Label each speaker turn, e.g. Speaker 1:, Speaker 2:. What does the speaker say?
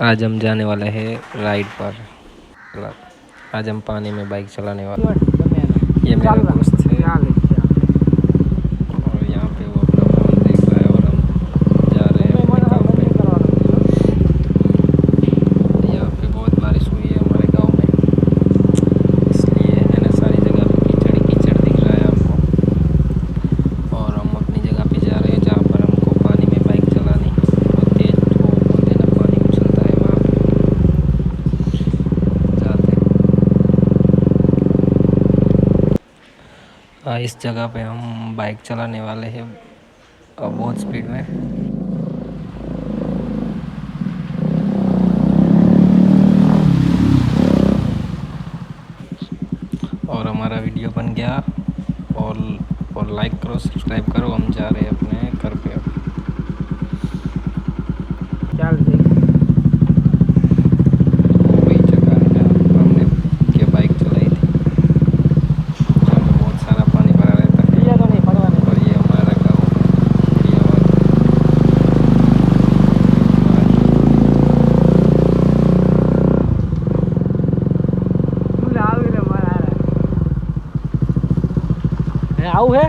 Speaker 1: आज हम जाने वाले हैं राइड पर। आज हम पानी में बाइक चलाने वाले हैं। ये मेरा दोस्त है और यहाँ पे वो अपना फोन देख रहा है और हम जा रहे हैं अपने काम पे। यहाँ पे बहुत बारिश हुई है हमारे गांव में, इसलिए है ना सारी जगह पे कीचड़ ही कीचड़ दिख रहा है आपको। और हम अपनी जगह पे जा रहे हैं जहाँ पर हमको पानी में बाइक चलानी है। बहुत तेज ठोक होते ना पानी उछलता है वहाँ पे जाते। इस जगह पे हम बाइक चलाने वाले हैं बहुत स्पीड में। और हमारा वीडियो बन गया और लाइक करो, सब्सक्राइब करो। हम जा रहे हैं अपने घर पे अब।
Speaker 2: चल देख
Speaker 1: वही जगह है जहाँ पर हमने के बाइक चलाई थी, जहाँ पे बहुत सारा पानी भरा रहता है।
Speaker 2: ये तो नहीं पड़वा नहीं।
Speaker 1: और ये हमारा गाँव फरियाबाद।
Speaker 2: लाल गिरे मारा है आऊ है।